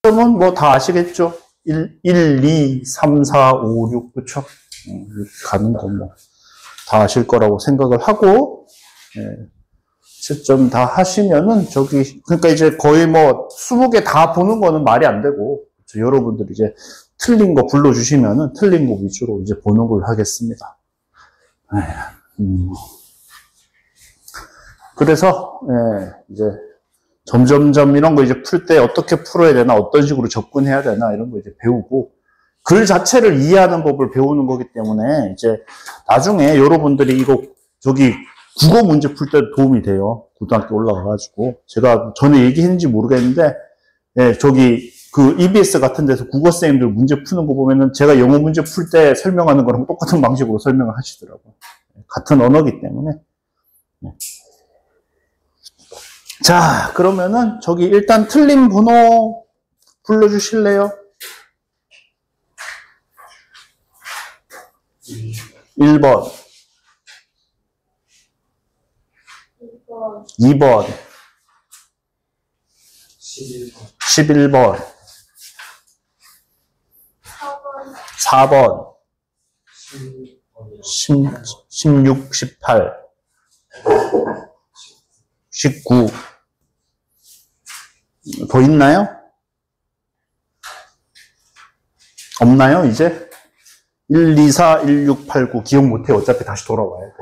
그러면 뭐 다 아시겠죠? 1, 2, 3, 4, 5, 6, 그쵸? 이렇게 가는 거 뭐 다 아실 거라고 생각을 하고, 채점 다 하시면은 그러니까 이제 거의 뭐 20개 다 보는 거는 말이 안 되고, 여러분들이 이제 틀린 거 불러주시면은 틀린 거 위주로 이제 보는 걸 하겠습니다. 그래서, 이제 점점점 이런 거 이제 풀 때 어떻게 풀어야 되나, 어떤 식으로 접근해야 되나, 이런 거 이제 배우고, 글 자체를 이해하는 법을 배우는 거기 때문에, 이제 나중에 여러분들이 국어 문제 풀 때 도움이 돼요. 고등학교 올라가가지고. 제가 전에 얘기했는지 모르겠는데, EBS 같은 데서 국어쌤들 문제 푸는 거 보면은 제가 영어 문제 풀 때 설명하는 거랑 똑같은 방식으로 설명을 하시더라고요. 같은 언어기 때문에. 자, 그러면은 일단 틀린 번호 불러주실래요? 1번. 2번. 11번. 4번. 16, 18. 19. 더 있나요? 없나요, 이제? 1, 2, 4, 1, 6, 8, 9. 기억 못해. 어차피 다시 돌아와야 돼.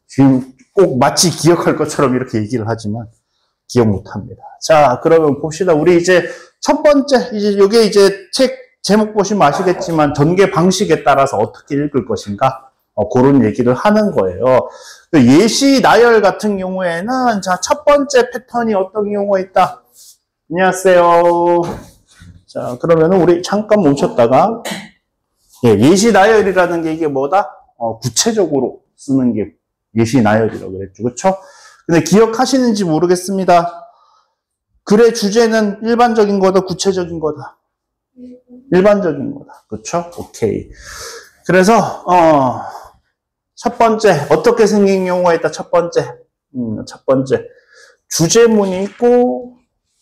지금 꼭 마치 기억할 것처럼 이렇게 얘기를 하지만, 기억 못 합니다. 자, 그러면 봅시다. 우리 이제 첫 번째, 요게 이제 책 제목 보시면 아시겠지만, 전개 방식에 따라서 어떻게 읽을 것인가? 그런 얘기를 하는 거예요. 예시 나열 같은 경우에는, 자, 첫 번째 패턴이 어떤 경우가 있다? 안녕하세요. 자, 그러면은 우리 잠깐 멈췄다가, 예시 나열이라는 게 이게 뭐다? 구체적으로 쓰는 게 예시 나열이라고 그랬죠. 그쵸? 근데 기억하시는지 모르겠습니다. 글의 주제는 일반적인 거다, 구체적인 거다? 일반적인 거다. 그쵸? 오케이. 그래서, 첫 번째, 어떻게 생긴 경우가 있다? 첫 번째. 주제문이 있고,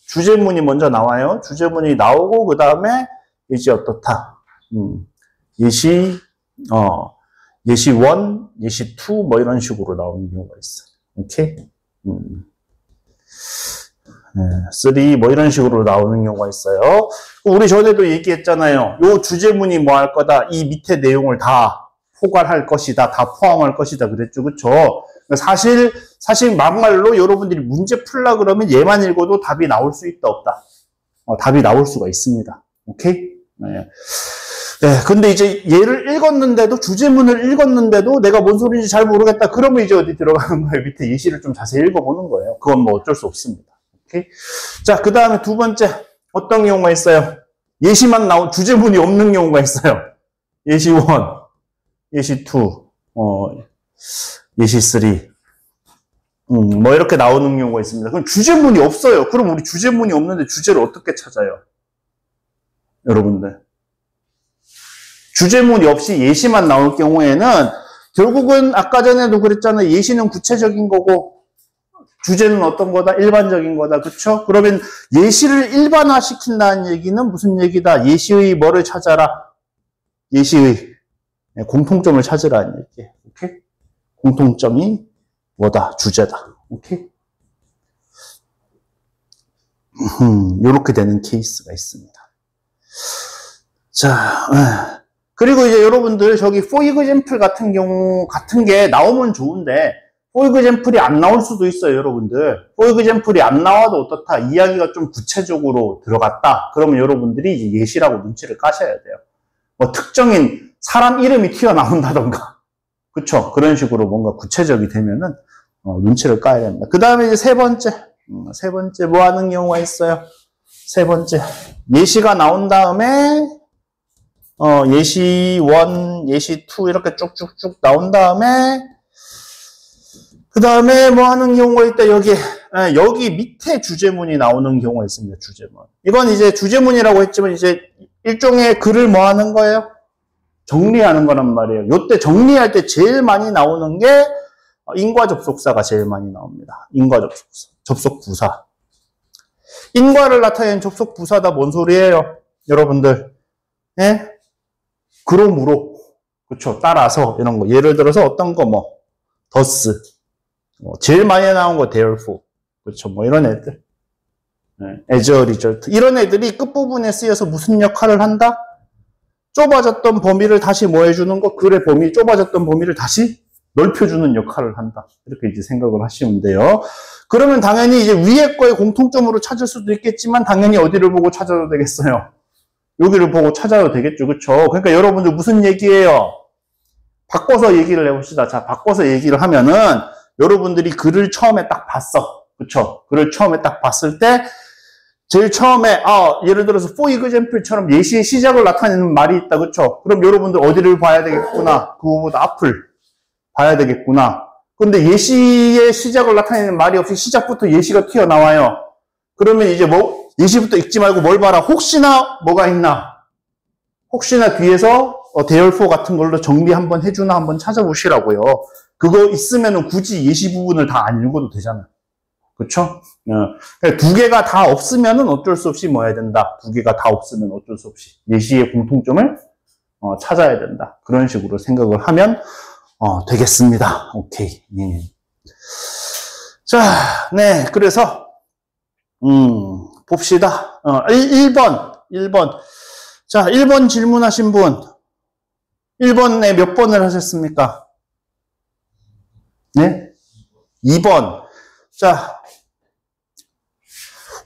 주제문이 먼저 나와요. 주제문이 나오고, 그 다음에, 이제 어떻다? 예시 1, 예시 2, 뭐 이런 식으로 나오는 경우가 있어요. 오케이? 3, 뭐 이런 식으로 나오는 경우가 있어요. 우리 전에도 얘기했잖아요. 요 주제문이 뭐 할 거다? 이 밑에 내용을 다 포괄할 것이다. 다 포함할 것이다. 그랬죠. 그쵸? 사실 막말로 여러분들이 문제 풀라 그러면 얘만 읽어도 답이 나올 수 있다, 없다? 답이 나올 수가 있습니다. 오케이? 근데 이제 얘를 읽었는데도, 주제문을 읽었는데도 내가 뭔 소리인지 잘 모르겠다. 그러면 이제 어디 들어가는 거예요? 밑에 예시를 좀 자세히 읽어보는 거예요. 그건 뭐 어쩔 수 없습니다. 오케이? 자, 그 다음에 두 번째. 어떤 경우가 있어요? 예시만 나온, 주제문이 없는 경우가 있어요. 예시 1, 예시 2, 예시 3. 뭐 이렇게 나오는 경우가 있습니다. 그럼 주제문이 없어요. 그럼 우리 주제문이 없는데 주제를 어떻게 찾아요? 여러분들. 주제문이 없이 예시만 나올 경우에는 결국은 아까 전에도 그랬잖아요. 예시는 구체적인 거고 주제는 어떤 거다? 일반적인 거다. 그쵸? 그러면 예시를 일반화시킨다는 얘기는 무슨 얘기다? 예시의 뭐를 찾아라? 예시의 공통점을 찾으라는 얘기. 오케이? 공통점이 뭐다? 주제다. 오케이? 요렇게 되는 케이스가 있습니다. 자, 그리고 이제 여러분들 저기 for example 같은 경우 같은 게 나오면 좋은데 for example이 안 나올 수도 있어요, 여러분들. for example이 안 나와도 어떻다? 이야기가 좀 구체적으로 들어갔다. 그러면 여러분들이 이제 예시라고 눈치를 까셔야 돼요. 뭐 특정인 사람 이름이 튀어나온다던가. 그쵸? 그런 식으로 뭔가 구체적이 되면은 눈치를 까야 됩니다. 그 다음에 이제 세 번째 뭐 하는 경우가 있어요? 세 번째 예시가 나온 다음에 예시 1, 예시 2 이렇게 쭉쭉쭉 나온 다음에 그 다음에 뭐 하는 경우가 있다. 여기 밑에 주제문이 나오는 경우가 있습니다. 주제문. 이건 이제 주제문이라고 했지만 이제 일종의 글을 뭐 하는 거예요? 정리하는 거란 말이에요. 요때 정리할 때 제일 많이 나오는 게 인과 접속사가 제일 많이 나옵니다. 인과 접속사. 접속 부사. 인과를 나타내는 접속 부사다. 뭔 소리예요? 여러분들. 예? 그러므로. 그쵸. 따라서 이런 거. 예를 들어서 어떤 거 뭐. thus. 제일 많이 나온 거 therefore. 그쵸. 뭐 이런 애들. as a result. 이런 애들이 끝부분에 쓰여서 무슨 역할을 한다? 좁아졌던 범위를 다시 뭐 해주는 거? 글의 범위, 좁아졌던 범위를 다시 넓혀주는 역할을 한다. 이렇게 이제 생각을 하시면 돼요. 그러면 당연히 이제 위에 거의 공통점으로 찾을 수도 있겠지만 당연히 어디를 보고 찾아도 되겠어요? 여기를 보고 찾아도 되겠죠. 그쵸? 그러니까 여러분들 무슨 얘기예요? 바꿔서 얘기를 해봅시다. 자, 바꿔서 얘기를 하면은 여러분들이 글을 처음에 딱 봤어. 그쵸? 글을 처음에 딱 봤을 때 제일 처음에 예를 들어서 for example처럼 예시의 시작을 나타내는 말이 있다. 그쵸? 그럼 여러분들 어디를 봐야 되겠구나. 그거보다 앞을 봐야 되겠구나. 근데 예시의 시작을 나타내는 말이 없이 시작부터 예시가 튀어나와요. 그러면 이제 뭐 예시부터 읽지 말고 뭘 봐라. 혹시나 뭐가 있나. 혹시나 뒤에서 therefore 같은 걸로 정리 한번 해주나 한번 찾아보시라고요. 그거 있으면은 굳이 예시 부분을 다 안 읽어도 되잖아요. 그쵸? 두 개가 다 없으면은 어쩔 수 없이 뭐 해야 된다. 두 개가 다 없으면 어쩔 수 없이 예시의 공통점을 찾아야 된다. 그런 식으로 생각을 하면 되겠습니다. 오케이. 자, 네. 그래서 봅시다. 1번. 자, 1번 질문하신 분. 1번에 몇 번을 하셨습니까? 네? 2번. 자,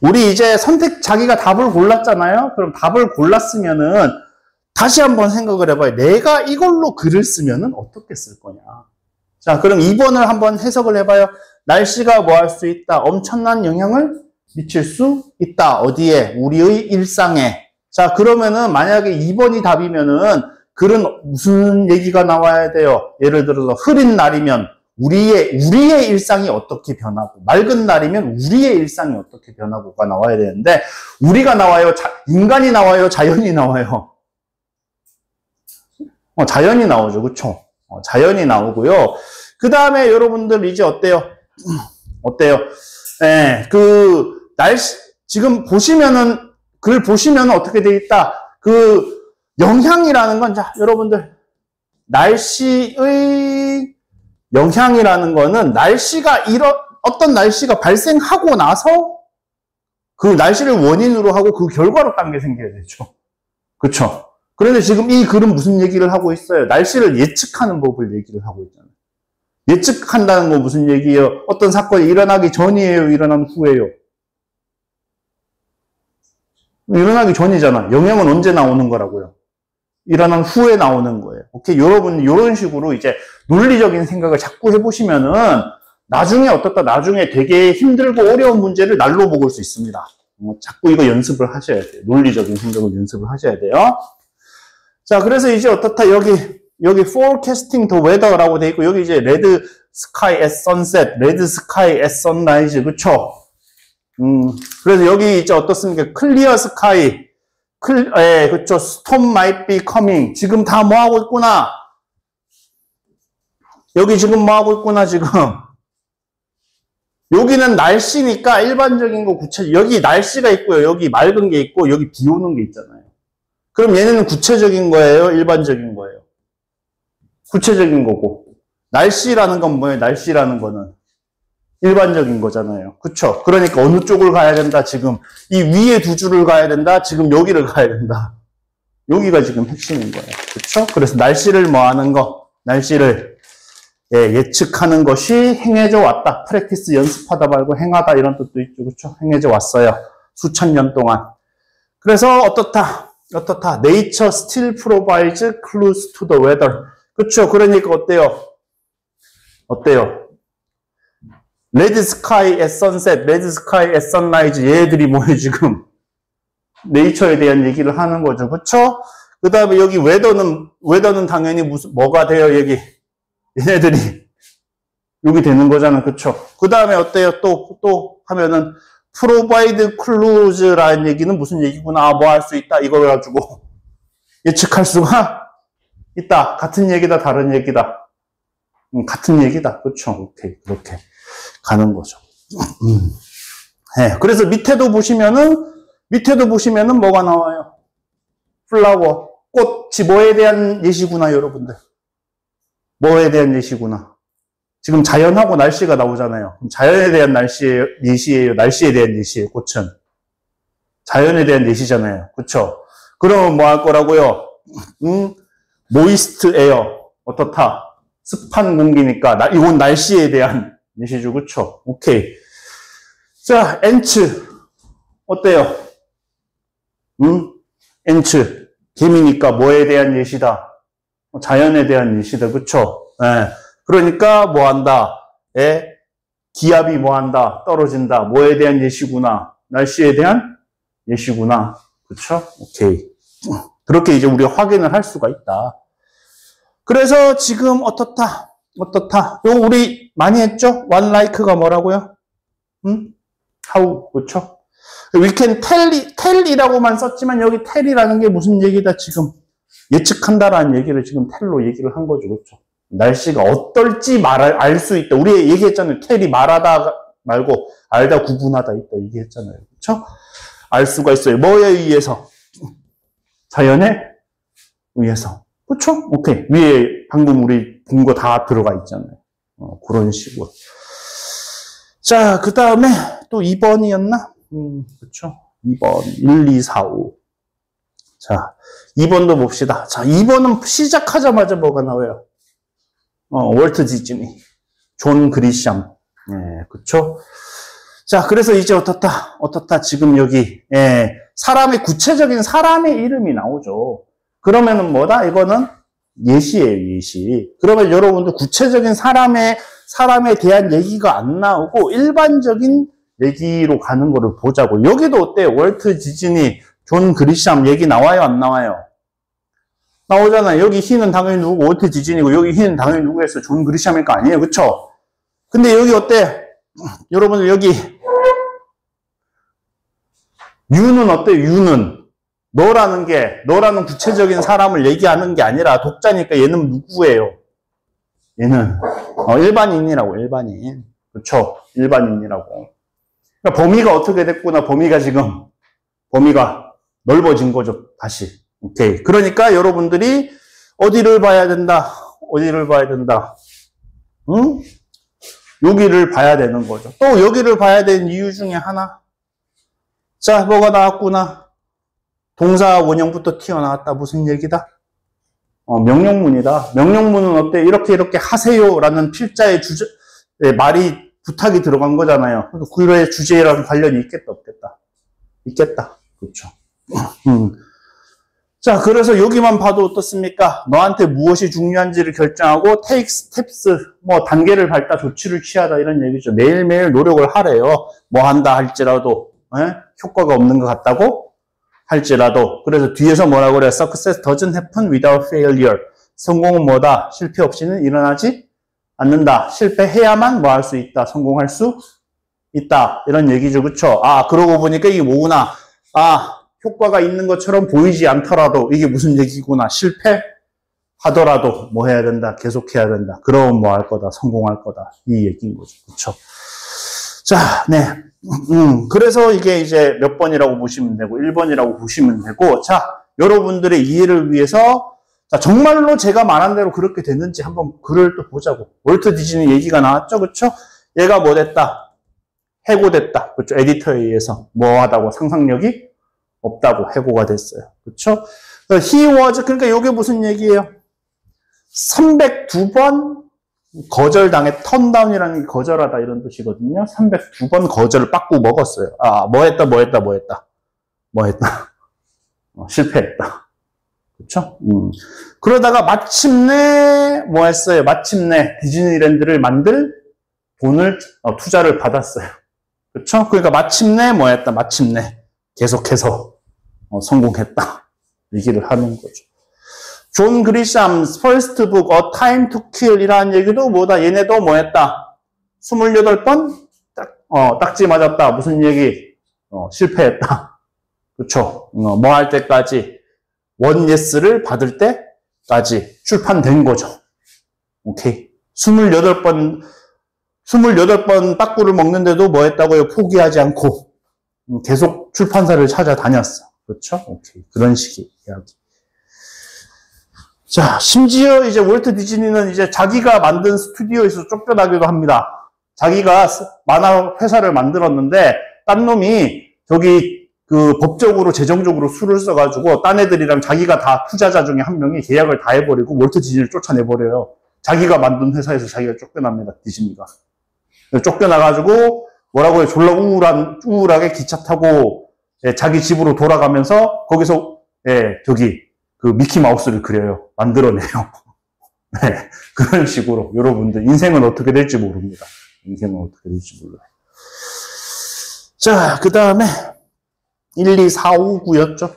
우리 이제 자기가 답을 골랐잖아요? 그럼 답을 골랐으면은 다시 한번 생각을 해봐요. 내가 이걸로 글을 쓰면은 어떻게 쓸 거냐. 자, 그럼 2번을 한번 해석을 해봐요. 날씨가 뭐 할 수 있다? 엄청난 영향을 미칠 수 있다. 어디에? 우리의 일상에. 자, 그러면은 만약에 2번이 답이면은 글은 무슨 얘기가 나와야 돼요? 예를 들어서 흐린 날이면 우리의 일상이 어떻게 변하고, 맑은 날이면 우리의 일상이 어떻게 변하고가 나와야 되는데, 우리가 나와요? 인간이 나와요? 자연이 나와요? 자연이 나오죠. 그쵸? 자연이 나오고요. 그 다음에 여러분들 이제 어때요? 날씨, 지금 보시면은, 글 보시면은 어떻게 돼 있다? 영향이라는 건, 자, 여러분들, 날씨의 영향이라는 거는 어떤 날씨가 발생하고 나서 그 날씨를 원인으로 하고 그 결과로 딴 게 생겨야 되죠. 그쵸? 그런데 지금 이 글은 무슨 얘기를 하고 있어요? 날씨를 예측하는 법을 얘기를 하고 있잖아요. 예측한다는 건 무슨 얘기예요? 어떤 사건이 일어나기 전이에요? 일어난 후에요? 일어나기 전이잖아. 영향은 언제 나오는 거라고요? 일어난 후에 나오는 거예요. 오케이. 여러분, 이런 식으로 이제 논리적인 생각을 자꾸 해보시면은 나중에 나중에 되게 힘들고 어려운 문제를 날로 먹을 수 있습니다. 자꾸 이거 연습을 하셔야 돼요. 논리적인 생각을 연습을 하셔야 돼요. 자, 그래서 이제 여기 forecasting the weather라고 돼 있고, 여기 이제 red sky at sunset, red sky at sunrise, 그쵸? 그래서 여기 이제 어떻습니까? clear sky, 그쵸. storm might be coming. 지금 다 뭐 하고 있구나? 여기 지금 뭐 하고 있구나, 지금? 여기는 날씨니까 일반적인 거 여기 날씨가 있고요. 여기 맑은 게 있고, 여기 비 오는 게 있잖아요. 그럼 얘네는 구체적인 거예요? 일반적인 거예요? 구체적인 거고. 날씨라는 건 뭐예요? 날씨라는 거는 일반적인 거잖아요. 그쵸? 그러니까 어느 쪽을 가야 된다, 지금. 이 위에 두 줄을 가야 된다, 지금 여기를 가야 된다. 여기가 지금 핵심인 거예요. 그쵸? 그래서 날씨를 뭐 하는 거? 날씨를 예측하는 것이 행해져 왔다. 프랙티스 연습하다 말고 행하다 이런 뜻도 있죠. 그쵸? 행해져 왔어요. 수천 년 동안. 그래서 어떻다? Nature still provides clues to the weather. 그쵸? 그러니까 어때요? Red sky at sunset, red sky at sunrise. 얘들이 뭐예요, 지금? 네이처에 대한 얘기를 하는 거죠. 그쵸? 그 다음에 여기 weather는 당연히 뭐가 돼요, 여기? 얘네들이. 여기 되는 거잖아. 그쵸? 그 다음에 어때요? 또 하면은, provide clues라는 얘기는 무슨 얘기구나. 뭐 할 수 있다. 이걸 가지고 예측할 수가 있다. 같은 얘기다, 다른 얘기다. 같은 얘기다. 그쵸? 오케이. 그렇게 가는 거죠. 네, 그래서 밑에도 보시면은 뭐가 나와요? 플라워. 꽃이 뭐에 대한 예시구나, 여러분들. 뭐에 대한 예시구나. 지금 자연하고 날씨가 나오잖아요. 자연에 대한 예시예요? 날씨에 대한 예시예요, 꽃은? 자연에 대한 예시잖아요. 그쵸? 그러면 뭐 할 거라고요? 모이스트 에어. 어떻다? 습한 공기니까, 이건 날씨에 대한 예시죠. 그쵸? 오케이. 자, 엔츠. 어때요? 엔츠. 개미니까 뭐에 대한 예시다? 자연에 대한 예시다. 그쵸? 예. 그러니까 뭐 한다? 기압이 뭐 한다? 떨어진다. 뭐에 대한 예시구나? 날씨에 대한 예시구나. 그쵸? 오케이. 그렇게 이제 우리가 확인을 할 수가 있다. 그래서 지금 어떻다? 이거 우리 많이 했죠? one like가 뭐라고요? how, 그쵸? we can tell이라고만 썼지만 여기 tell이라는 게 무슨 얘기다 지금? 예측한다라는 얘기를 지금 tell로 얘기를 한 거죠. 그쵸? 날씨가 어떨지 알 수 있다. 우리 얘기했잖아요. tell이 말하다 말고 알다 구분하다 있다 얘기했잖아요. 그쵸? 알 수가 있어요. 뭐에 의해서? 자연에 의해서. 그쵸? 오케이. 위에 방금 우리 본 거 다 들어가 있잖아요. 그런 식으로. 자, 그 다음에 또 2번이었나? 그쵸? 2번. 1, 2, 4, 5. 자, 2번도 봅시다. 자, 2번은 시작하자마자 뭐가 나와요? 월트 디즈니. 존 그리샴. 예, 그쵸? 자, 그래서 이제 어떻다? 지금 여기, 구체적인 사람의 이름이 나오죠. 그러면은 뭐다? 이거는 예시예요, 예시. 그러면 여러분들 구체적인 사람에 대한 얘기가 안 나오고 일반적인 얘기로 가는 거를 보자고. 여기도 어때요? 월트 디즈니, 존 그리샴 얘기 나와요, 안 나와요? 나오잖아요. 여기 히는 당연히 누구고, 월트 디즈니고, 여기 히는 당연히 누구 했어? 존 그리샴일 거 아니에요? 그쵸? 근데 여기 어때? 여러분들 여기, 유는 어때요? 유는. 너라는 구체적인 사람을 얘기하는 게 아니라 독자니까 얘는 누구예요? 얘는, 일반인이라고, 일반인. 그쵸? 일반인이라고. 그러니까 범위가 어떻게 됐구나. 범위가 넓어진 거죠. 다시. 오케이. 그러니까 여러분들이 어디를 봐야 된다? 응? 여기를 봐야 되는 거죠. 또 여기를 봐야 되는 이유 중에 하나. 자, 뭐가 나왔구나. 동사 원형부터 튀어나왔다. 무슨 얘기다? 명령문이다. 명령문은 어때? 이렇게 하세요라는 필자의 말이 부탁이 들어간 거잖아요. 그 글의 주제랑 관련이 있겠다, 없겠다? 있겠다. 그렇죠. 자, 그래서 여기만 봐도 어떻습니까? 너한테 무엇이 중요한지를 결정하고 take steps, 단계를 밟다, 조치를 취하다 이런 얘기죠. 매일매일 노력을 하래요. 뭐 한다 할지라도 효과가 없는 것 같다고 할지라도. 그래서 뒤에서 뭐라고 그래요? Success doesn't happen without failure. 성공은 뭐다? 실패 없이는 일어나지 않는다. 실패해야만 뭐 할 수 있다? 성공할 수 있다. 이런 얘기죠. 그쵸? 그러고 보니까 이게 뭐구나. 효과가 있는 것처럼 보이지 않더라도 이게 무슨 얘기구나. 실패하더라도 뭐 해야 된다? 계속해야 된다. 그럼 뭐 할 거다? 성공할 거다. 이 얘기인 거죠. 그쵸? 자, 네. 그래서 이게 이제 몇 번이라고 보시면 되고, 1번이라고 보시면 되고, 자, 여러분들의 이해를 위해서, 자, 정말로 제가 말한 대로 그렇게 됐는지 한번 글을 또 보자고. 월트 디즈니 얘기가 나왔죠? 그쵸? 얘가 뭐 됐다? 해고됐다. 그쵸? 에디터에 의해서 뭐 하다고 상상력이 없다고 해고가 됐어요. 그쵸? He was, 그러니까 이게 무슨 얘기예요? 302번 거절당해, 턴다운이라는 게 거절하다 이런 뜻이거든요. 302번 거절을 빠꾸 먹었어요. 뭐 했다. 실패했다. 그쵸? 그러다가 마침내 뭐 했어요? 마침내 디즈니랜드를 만들 돈을, 투자를 받았어요. 그쵸? 그러니까 마침내 뭐 했다? 마침내 계속해서 성공했다. 얘기를 하는 거죠. 존 그리샴's first book, A Time to Kill 이라는 얘기도 뭐다? 얘네도 뭐 했다? 28번? 딱지 맞았다. 무슨 얘기? 실패했다. 그쵸? 뭐 할 때까지? 원 예스를 받을 때까지 출판된 거죠. 오케이. 28번 28번 빠꾸를 먹는데도 뭐 했다고요? 포기하지 않고 계속 출판사를 찾아다녔어. 그렇죠? 오케이. 그런 식의 이야기. 자, 심지어 이제 월트 디즈니는 이제 자기가 만든 스튜디오에서 쫓겨나기도 합니다. 자기가 만화 회사를 만들었는데 딴 놈이 저기 그 법적으로 재정적으로 수를 써가지고 딴 애들이랑 자기가 다 투자자 중에 한 명이 계약을 다 해버리고 월트 디즈니를 쫓아내버려요. 자기가 만든 회사에서 자기가 쫓겨납니다. 디즈니가. 쫓겨나가지고 뭐라고 해, 졸라 우울하게 기차 타고 자기 집으로 돌아가면서 거기서 저기 그 미키마우스를 그려요. 만들어내요. 네, 그런 식으로 여러분들 인생은 어떻게 될지 모릅니다. 인생은 어떻게 될지 몰라요. 자, 그 다음에 1, 2, 4, 5, 9였죠.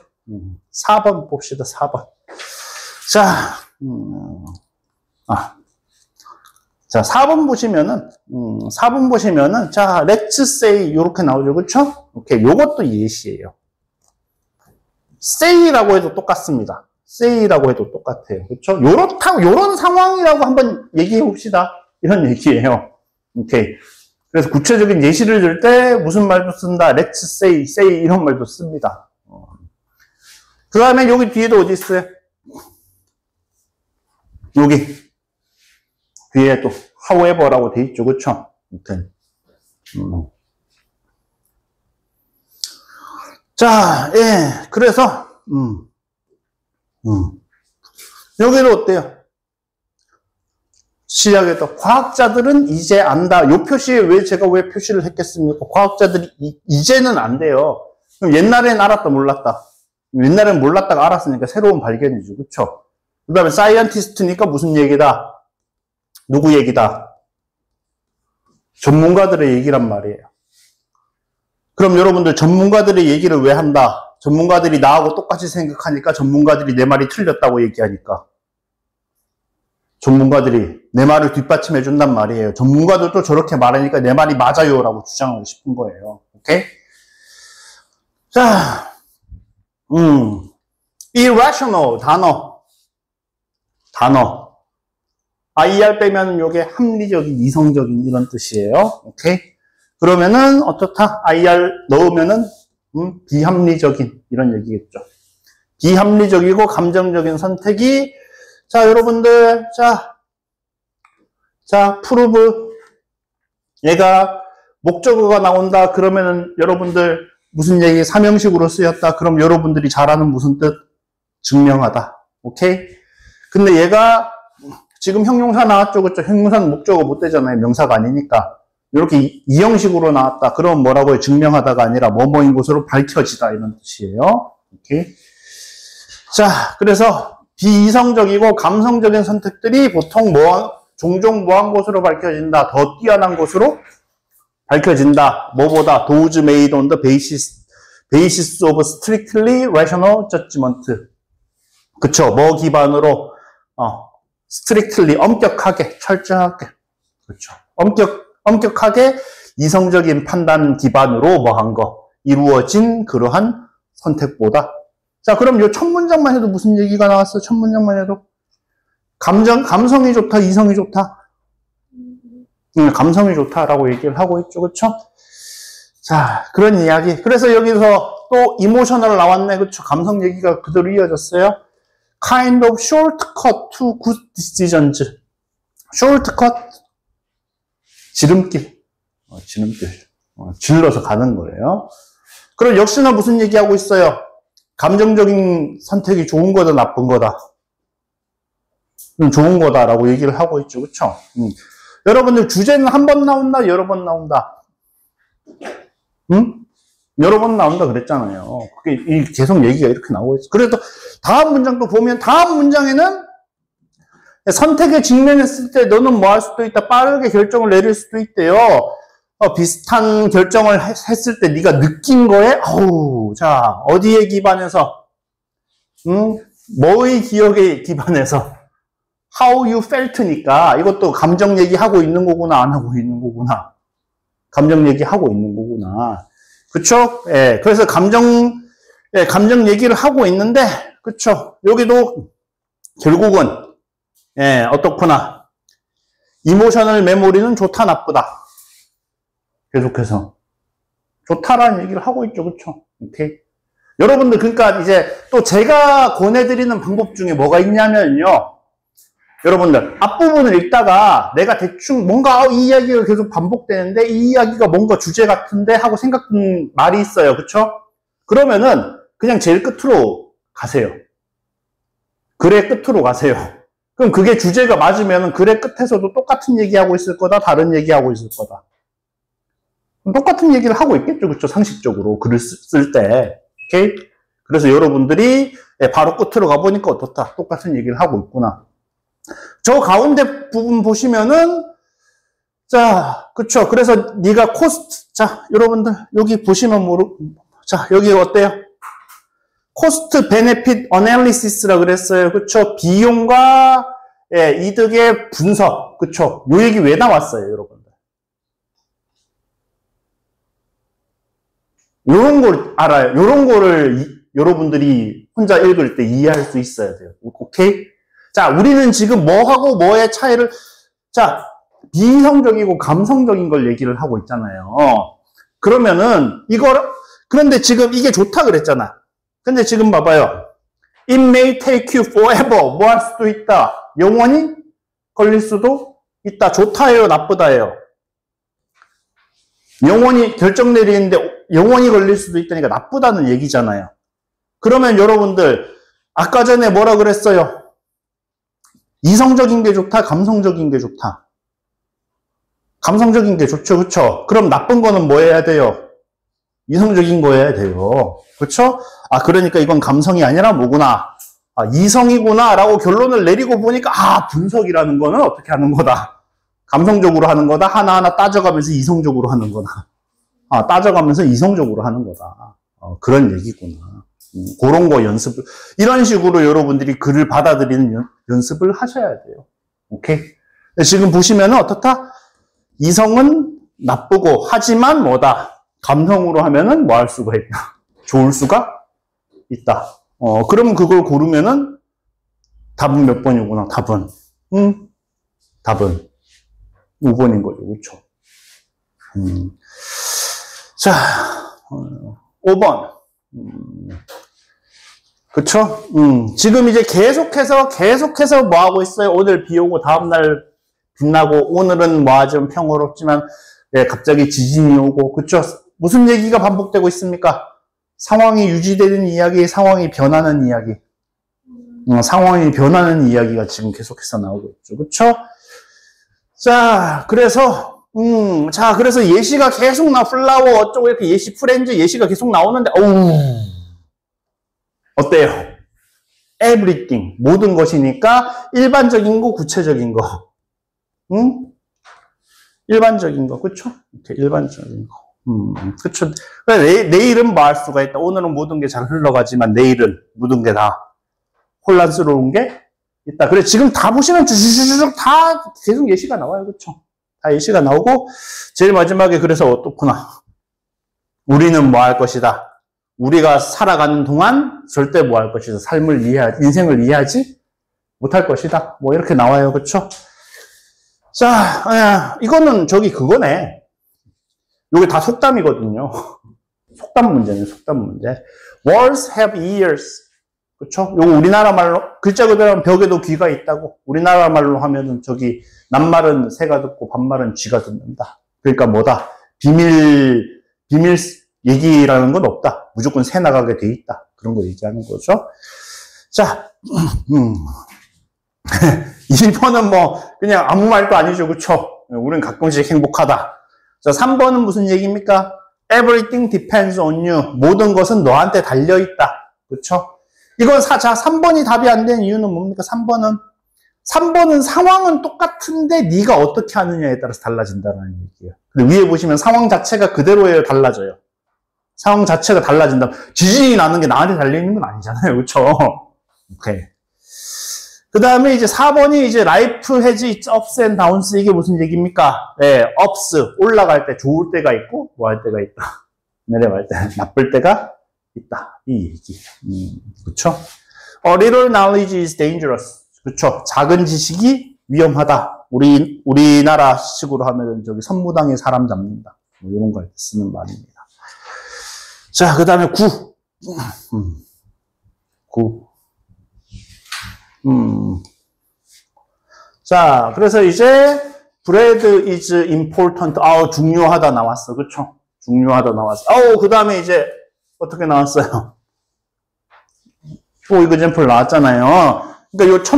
4번 봅시다. 4번. 자, 자, 4번 보시면은, 자, let's say, 요렇게 나오죠. 그쵸? 오케이. 요것도 예시예요. say라고 해도 똑같습니다. say라고 해도 똑같아요. 그쵸? 요런 상황이라고 한번 얘기해 봅시다. 이런 얘기예요. 오케이. 그래서 구체적인 예시를 들 때 무슨 말도 쓴다. let's say 이런 말도 씁니다. 그 다음에 여기 뒤에도 어디 있어요? 여기. 뒤에 또 however라고 돼 있죠. 그쵸? 오케이. 자, 예. 그래서 여기도 어때요? 시작에도 과학자들은 이제 안다. 요 표시에 제가 왜 표시를 했겠습니까? 과학자들이 이제는 안 돼요. 그럼 옛날엔 알았다 몰랐다. 옛날엔 몰랐다가 알았으니까 새로운 발견이죠. 그쵸? 그 다음에 사이언티스트니까 무슨 얘기다? 누구 얘기다? 전문가들의 얘기란 말이에요. 그럼 여러분들 전문가들의 얘기를 왜 한다? 전문가들이 나하고 똑같이 생각하니까 전문가들이 내 말이 틀렸다고 얘기하니까. 전문가들이 내 말을 뒷받침해 준단 말이에요. 전문가들도 저렇게 말하니까 내 말이 맞아요라고 주장하고 싶은 거예요. 오케이? 자, irrational 단어. IR 빼면 요게 합리적인, 이성적인 이런 뜻이에요. 오케이? 그러면은 어떻다? IR 넣으면은 비합리적인 이런 얘기겠죠. 비합리적이고 감정적인 선택이 자, 여러분들 자, prove 얘가 목적어가 나온다. 그러면은 여러분들 무슨 얘기 삼형식으로 쓰였다. 그럼 여러분들이 잘 아는 무슨 뜻? 증명하다. 오케이? 근데 얘가 지금 형용사 나왔죠. 그렇죠? 형용사는 목적어 못 되잖아요. 명사가 아니니까. 이렇게 이 형식으로 나왔다. 그럼 뭐라고요? 증명하다가 아니라 뭐뭐인 것으로 밝혀지다. 이런 뜻이에요. 오케이. 자, 그래서 비이성적이고 감성적인 선택들이 보통 종종 뭐한 것으로 밝혀진다. 더 뛰어난 것으로 밝혀진다. 뭐보다? Those made on the basis of strictly rational judgment. 그쵸? 뭐 기반으로? strictly, 엄격하게, 철저하게. 그렇죠. 엄격하게 이성적인 판단 기반으로 뭐 한 거, 이루어진 그러한 선택보다. 자, 그럼 요 첫 문장만 해도 무슨 얘기가 나왔어? 첫 문장만 해도. 감성이 좋다, 이성이 좋다? 감성이 좋다라고 얘기를 하고 있죠. 그쵸? 자, 그런 이야기. 그래서 여기서 또 이모셔널 나왔네. 그쵸? 감성 얘기가 그대로 이어졌어요. kind of shortcut to good decisions. shortcut. 지름길. 질러서 가는 거예요. 그럼 역시나 무슨 얘기하고 있어요? 감정적인 선택이 좋은 거다, 나쁜 거다? 좋은 거다라고 얘기를 하고 있죠. 그쵸? 여러분들 주제는 한 번 나온다, 여러 번 나온다? 여러 번 나온다 그랬잖아요. 그게 계속 얘기가 이렇게 나오고 있어. 그래도 다음 문장도 보면 다음 문장에는 선택에 직면했을 때 너는 뭐 할 수도 있다. 빠르게 결정을 내릴 수도 있대요. 비슷한 결정을 했을 때 네가 느낀 거에 자, 어디에 기반해서? 뭐의 기억에 기반해서? How you felt니까 이것도 감정 얘기하고 있는 거구나, 안 하고 있는 거구나. 감정 얘기하고 있는 거구나. 그쵸? 예, 그래서 감정 얘기를 하고 있는데, 그쵸? 여기도 결국은, 예, 어떻구나. 이모셔널 메모리는 좋다, 나쁘다. 계속해서. 좋다라는 얘기를 하고 있죠. 그쵸? 오케이. 여러분들, 그러니까 이제 또 제가 권해드리는 방법 중에 뭐가 있냐면요. 여러분들, 앞부분을 읽다가 내가 대충 뭔가 이 이야기가 계속 반복되는데 이 이야기가 뭔가 주제 같은데 하고 생각한 말이 있어요. 그쵸? 그러면은 그냥 제일 끝으로 가세요. 글의 끝으로 가세요. 그럼 그게 주제가 맞으면 글의 끝에서도 똑같은 얘기하고 있을 거다, 다른 얘기하고 있을 거다. 똑같은 얘기를 하고 있겠죠. 그쵸? 상식적으로 글을 쓸 때. 오케이? 그래서 여러분들이 바로 끝으로 가보니까 어떻다. 똑같은 얘기를 하고 있구나. 저 가운데 부분 보시면은, 자, 그쵸. 그래서 네가 코스트, 자, 여러분들, 여기 보시면 자, 여기 어때요? 코스트 베네핏 어널리시스라 그랬어요. 그쵸. 비용과 이득의 분석. 그쵸. 요 얘기 왜 나왔어요, 여러분들? 요런 걸 알아요. 요런 거를 여러분들이 혼자 읽을 때 이해할 수 있어야 돼요. 오케이? 자, 우리는 지금 뭐하고 뭐의 차이를, 자, 비이성적이고 감성적인 걸 얘기를 하고 있잖아요. 그러면은, 그런데 지금 이게 좋다 그랬잖아. 근데 지금 봐봐요. It may take you forever. 뭐 할 수도 있다. 영원히 걸릴 수도 있다. 좋다예요, 나쁘다예요. 영원히 결정 내리는데 영원히 걸릴 수도 있다니까 나쁘다는 얘기잖아요. 그러면 여러분들, 아까 전에 뭐라 그랬어요? 이성적인 게 좋다, 감성적인 게 좋다. 감성적인 게 좋죠, 그쵸? 그럼 나쁜 거는 뭐 해야 돼요? 이성적인 거 해야 돼요. 그쵸? 아, 그러니까 이건 감성이 아니라 뭐구나. 아, 이성이구나, 라고 결론을 내리고 보니까, 아, 분석이라는 거는 어떻게 하는 거다. 감성적으로 하는 거다. 하나하나 따져가면서 이성적으로 하는 거다. 아, 따져가면서 이성적으로 하는 거다. 그런 얘기구나. 그런 거 연습을, 이런 식으로 여러분들이 글을 받아들이는 연습을 하셔야 돼요. 오케이? 지금 보시면은 어떻다? 이성은 나쁘고, 하지만 뭐다? 감성으로 하면은 뭐 할 수가 있다? 좋을 수가 있다. 그러면 그걸 고르면은 답은 몇 번이구나, 답은. 답은 5번인 거죠. 그쵸? 자, 5번. 그쵸? 지금 이제 계속해서 뭐 하고 있어요? 오늘 비 오고 다음날 빛나고, 오늘은 뭐 좀 평화롭지만, 네, 갑자기 지진이 오고, 그쵸? 무슨 얘기가 반복되고 있습니까? 상황이 유지되는 이야기, 상황이 변하는 이야기. 상황이 변하는 이야기가 지금 계속해서 나오고 있죠. 그쵸? 자, 그래서 예시가 계속 플라워 어쩌고 이렇게 예시 프렌즈 예시가 계속 나오는데, 어때요? everything. 모든 것이니까 일반적인 거, 구체적인 거. 일반적인 거, 그쵸? 이렇게 일반적인 거. 그쵸. 내일은 뭐 할 수가 있다. 오늘은 모든 게 잘 흘러가지만 내일은 모든 게 다 혼란스러운 게 있다. 그래, 지금 다 보시면 주주주주 다 계속 예시가 나와요. 그쵸? 다 예시가 나오고, 제일 마지막에 그래서 어떻구나. 우리는 뭐 할 것이다. 우리가 살아가는 동안 절대 뭐 할 것이다. 인생을 이해하지 못할 것이다. 뭐 이렇게 나와요. 그쵸? 자, 이거는 그거네. 요게 다 속담이거든요. 속담 문제네, 속담 문제. Words have ears. 그쵸? 요거 우리나라 말로, 글자 그대로 하면 벽에도 귀가 있다고. 우리나라 말로 하면은 낱말은 새가 듣고 반말은 쥐가 듣는다. 그러니까 뭐다? 비밀 얘기라는 건 없다. 무조건 새 나가게 돼 있다. 그런 거 얘기하는 거죠. 자, 2번은 뭐, 그냥 아무 말도 아니죠. 그쵸? 우린 가끔씩 행복하다. 자, 3번은 무슨 얘기입니까? Everything depends on you. 모든 것은 너한테 달려있다. 그쵸? 이건 3번이 답이 안 되는 이유는 뭡니까? 3번은 상황은 똑같은데 네가 어떻게 하느냐에 따라서 달라진다는 얘기예요. 근데 위에 보시면 상황 자체가 그대로예요, 달라져요. 상황 자체가 달라진다. 지진이 나는 게 나한테 달려있는 건 아니잖아요. 그쵸? 오케이. 그 다음에 이제 4번이 이제 life has its ups and downs. 이게 무슨 얘기입니까? 네, ups. 올라갈 때 좋을 때가 있고, 뭐 할 때가 있다. 내려갈 때 나쁠 때가 있다. 이 얘기. 그쵸? A little knowledge is dangerous. 그쵸? 작은 지식이 위험하다. 우리나라 식으로 하면 선무당에 사람 잡는다. 뭐 이런 거 할 때 쓰는 말입니다. 자, 그 다음에 9. 9. 자, 그래서 이제 bread is important. 중요하다 나왔어. 그쵸? 중요하다 나왔어. 그 다음에 이제 어떻게 나왔어요? for example 나왔잖아요. 그러니까 요 첫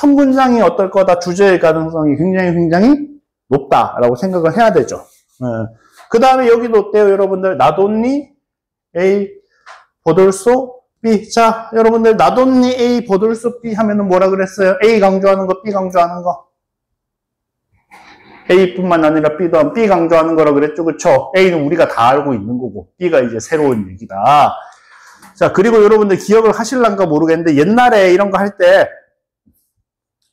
문장이 어떨 거다? 주제의 가능성이 굉장히 높다라고 생각을 해야 되죠. 그 다음에 여기도 어때요, 여러분들? not only A, but also B. 자, 여러분들, not only A, but also B 하면은 뭐라 그랬어요? A 강조하는 거, B 강조하는 거. A뿐만 아니라 B도 B 강조하는 거라 그랬죠, 그쵸? A는 우리가 다 알고 있는 거고, B가 이제 새로운 얘기다. 자, 그리고 여러분들 기억을 하실란가 모르겠는데, 옛날에 이런 거 할 때,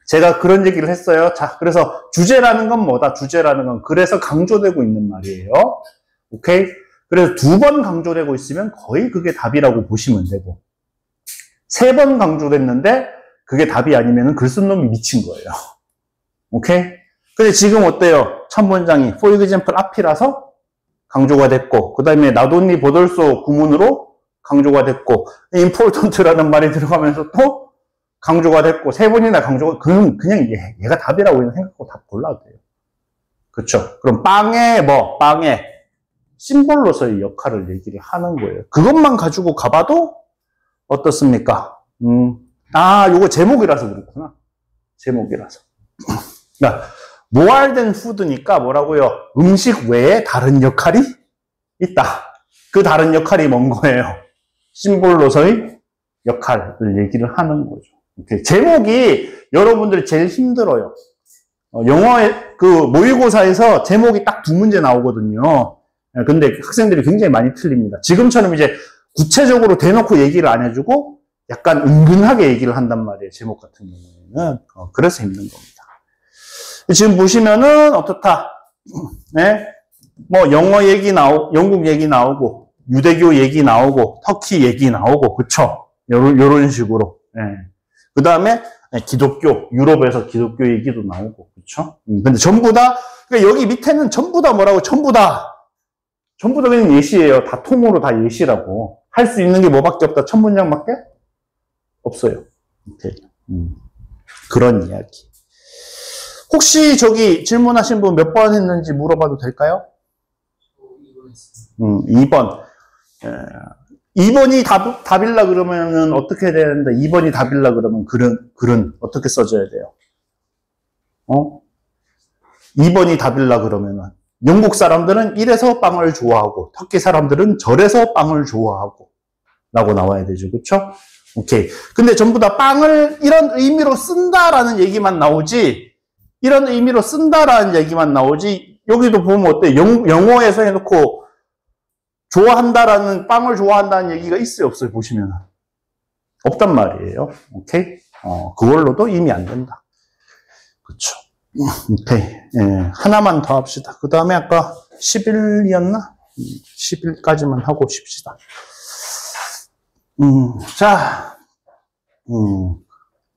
제가 그런 얘기를 했어요. 자, 그래서 주제라는 건 뭐다? 주제라는 건 그래서 강조되고 있는 말이에요. 오케이? 그래서 2번 강조되고 있으면 거의 그게 답이라고 보시면 되고 3번 강조됐는데 그게 답이 아니면 글 쓴 놈이 미친 거예요. 오케이? 근데 지금 어때요? 첫 문장이 for example 앞이라서 강조가 됐고 그 다음에 not only but also 구문으로 강조가 됐고 important라는 말이 들어가면서 또 강조가 됐고 3번이나 강조가 그냥 얘가 답이라고 생각하고 답 골라도 돼요. 그렇죠? 그럼 빵에 심볼로서의 역할을 얘기를 하는 거예요. 그것만 가지고 가봐도 어떻습니까? 요거 제목이라서 그렇구나. 제목이라서. 그러니까 모알된 푸드니까 뭐라고요? 음식 외에 다른 역할이 있다. 그 다른 역할이 뭔 거예요? 심볼로서의 역할을 얘기를 하는 거죠. 오케이. 제목이 여러분들이 제일 힘들어요. 영어의 그 모의고사에서 제목이 딱 2문제 나오거든요. 근데 학생들이 굉장히 많이 틀립니다. 지금처럼 이제 구체적으로 대놓고 얘기를 안 해주고 약간 은근하게 얘기를 한단 말이에요. 제목 같은 경우에는. 그래서 힘든 겁니다. 지금 보시면은 어떻다? 네? 뭐 영어 얘기 영국 얘기 나오고 유대교 얘기 나오고 터키 얘기 나오고 그쵸? 요런 식으로. 네. 그 다음에 기독교, 유럽에서 기독교 얘기도 나오고, 그쵸? 근데 전부 다, 그러니까 여기 밑에는 전부 다 뭐라고? 전부 다 그냥 예시예요. 다 통으로 다 예시라고. 할 수 있는 게 뭐밖에 없다? 첫 문장밖에 없어요. 오케이. 그런 이야기. 혹시 저기 질문하신 분 몇 번 했는지 물어봐도 될까요? 2번. 2번이 답일라 그러면은 어떻게 해야 되는데 2번이 답일라 그러면 글은 어떻게 써줘야 돼요? 2번이 답일라 그러면은 영국 사람들은 이래서 빵을 좋아하고 터키 사람들은 저래서 빵을 좋아하고 라고 나와야 되죠. 그쵸? 오케이. 근데 전부 다 빵을 이런 의미로 쓴다라는 얘기만 나오지 이런 의미로 쓴다라는 얘기만 나오지 여기도 보면 어때? 영어에서 해놓고 좋아한다라는, 빵을 좋아한다는 얘기가 있어요, 없어요? 보시면. 없단 말이에요. 오케이? 그걸로도 이미 안 된다. 그쵸. 오케이. 예, 하나만 더 합시다. 그 다음에 아까 11이었나? 11까지만 하고 쉽시다. 자.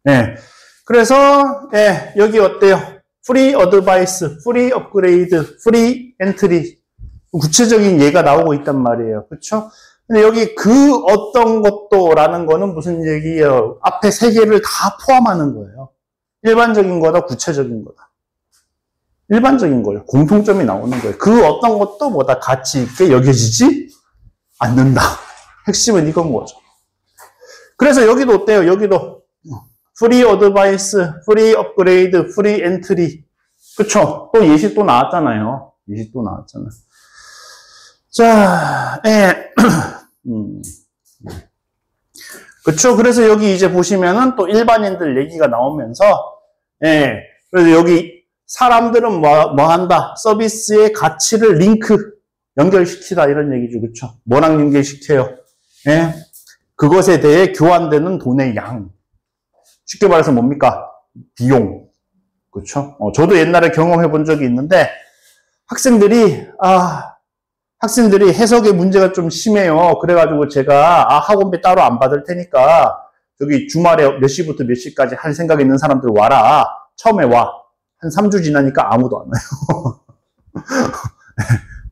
예. 그래서, 예, 여기 어때요? free advice, free upgrade, free entry. 구체적인 예가 나오고 있단 말이에요. 그렇죠? 근데 여기 그 어떤 것도라는 거는 무슨 얘기예요? 앞에 3개를 다 포함하는 거예요. 일반적인 거다, 구체적인 거다. 일반적인 거예요. 공통점이 나오는 거예요. 그 어떤 것도 뭐다 가치 있게 여겨지지 않는다. 핵심은 이건 거죠. 그래서 여기도 어때요? 여기도 free advice, free upgrade, free entry. 그쵸? 또 예시 또 나왔잖아요. 예시 또 나왔잖아요. 자, 그쵸? 그래서 여기 이제 보시면은 또 일반인들 얘기가 나오면서, 그래서 여기 사람들은 뭐 한다? 서비스의 가치를 연결시키다 이런 얘기죠. 그쵸? 뭐랑 연결시켜요? 그것에 대해 교환되는 돈의 양. 쉽게 말해서 뭡니까? 비용. 그쵸? 저도 옛날에 경험해 본 적이 있는데, 학생들이 해석의 문제가 좀 심해요. 그래가지고 제가, 학원비 따로 안 받을 테니까, 저기 주말에 몇 시부터 몇 시까지 할 생각 있는 사람들 와라. 처음에 와. 한 3주 지나니까 아무도 안 와요.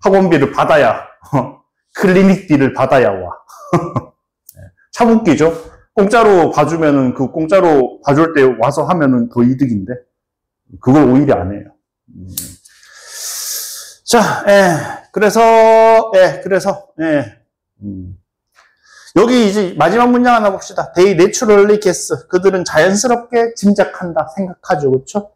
학원비를 받아야, 클리닉비를 받아야 와. 참 웃기죠? 공짜로 봐주면은, 그 공짜로 봐줄 때 와서 하면은 더 이득인데, 그걸 오히려 안 해요. 자, 그래서, 여기 이제 마지막 문장 하나 봅시다. They naturally guess. 그들은 자연스럽게 짐작한다, 생각하죠. 그렇죠?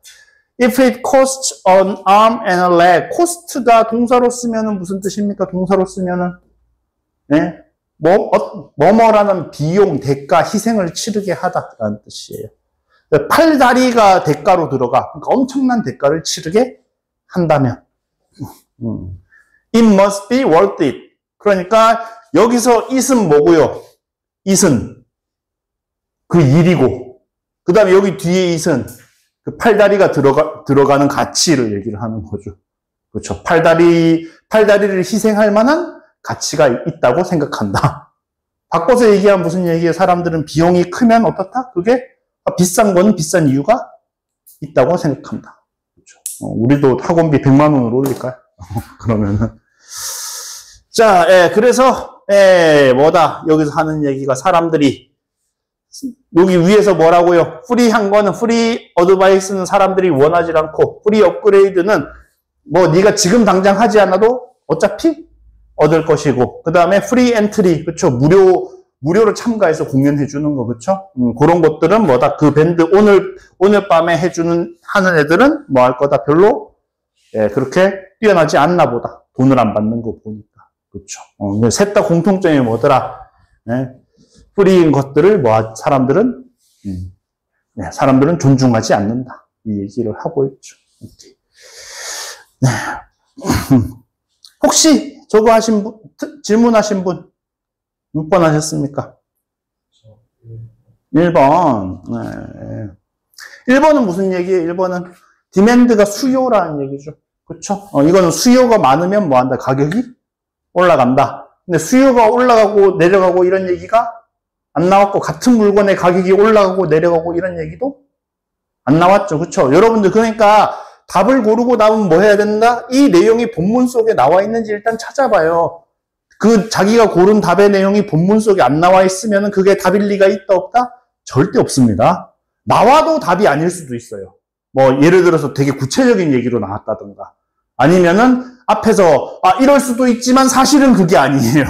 If it costs an arm and a leg. cost가 동사로 쓰면은 무슨 뜻입니까? 동사로 쓰면은, 뭐뭐라는 비용, 대가, 희생을 치르게 하다라는 뜻이에요. 팔다리가 대가로 들어가. 그러니까 엄청난 대가를 치르게 한다면. It must be worth it. 그러니까 여기서 it은 뭐고요? it은 그 일이고, 그 다음에 여기 뒤에 it은 그 팔다리가 들어가는 가치를 얘기를 하는 거죠. 그렇죠. 팔다리를 희생할 만한 가치가 있다고 생각한다. 바꿔서 얘기하면 무슨 얘기예요? 사람들은 비용이 크면 어떻다? 그게 비싼 거는 비싼 이유가 있다고 생각한다. 그렇죠. 우리도 학원비 100만 원으로 올릴까요? 그러면은. 자, 그래서, 뭐다. 여기서 하는 얘기가 사람들이, 여기 위에서 뭐라고요? 프리한 거는, 프리 어드바이스는 사람들이 원하지 않고, 프리 업그레이드는 뭐, 네가 지금 당장 하지 않아도 어차피 얻을 것이고, 그 다음에 프리 엔트리, 그쵸? 무료로 참가해서 공연해주는 거, 그쵸? 그런 것들은 뭐다. 그 밴드, 오늘 밤에 하는 애들은 뭐 할 거다. 별로, 그렇게 뛰어나지 않나 보다. 돈을 안 받는 거 보니까. 그렇죠. 셋 다 공통점이 뭐더라? 프리인 것들을 사람들은 존중하지 않는다. 이 얘기를 하고 있죠. 네. 혹시 저거 하신 분, 질문하신 분 몇 번 하셨습니까? 1번. 1번은 무슨 얘기예요? 1번은 디맨드가 수요라는 얘기죠. 그렇죠? 이거는 수요가 많으면 뭐 한다? 가격이 올라간다. 근데 수요가 올라가고 내려가고 이런 얘기가 안 나왔고, 같은 물건의 가격이 올라가고 내려가고 이런 얘기도 안 나왔죠. 그렇죠? 여러분들, 그러니까 답을 고르고 나면 뭐 해야 된다? 이 내용이 본문 속에 나와 있는지 일단 찾아봐요. 그 자기가 고른 답의 내용이 본문 속에 안 나와 있으면 그게 답일 리가 있다 없다? 절대 없습니다. 나와도 답이 아닐 수도 있어요. 뭐 예를 들어서 되게 구체적인 얘기로 나왔다든가, 아니면은 앞에서 이럴 수도 있지만 사실은 그게 아니에요.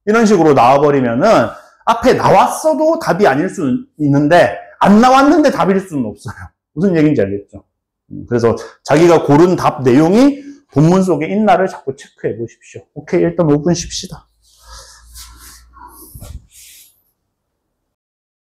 이런 식으로 나와버리면은 앞에 나왔어도 답이 아닐 수 있는데 안 나왔는데 답일 수는 없어요. 무슨 얘기인지 알겠죠? 그래서 자기가 고른 답 내용이 본문 속에 있나를 자꾸 체크해 보십시오. 오케이, 일단 5분 쉽시다.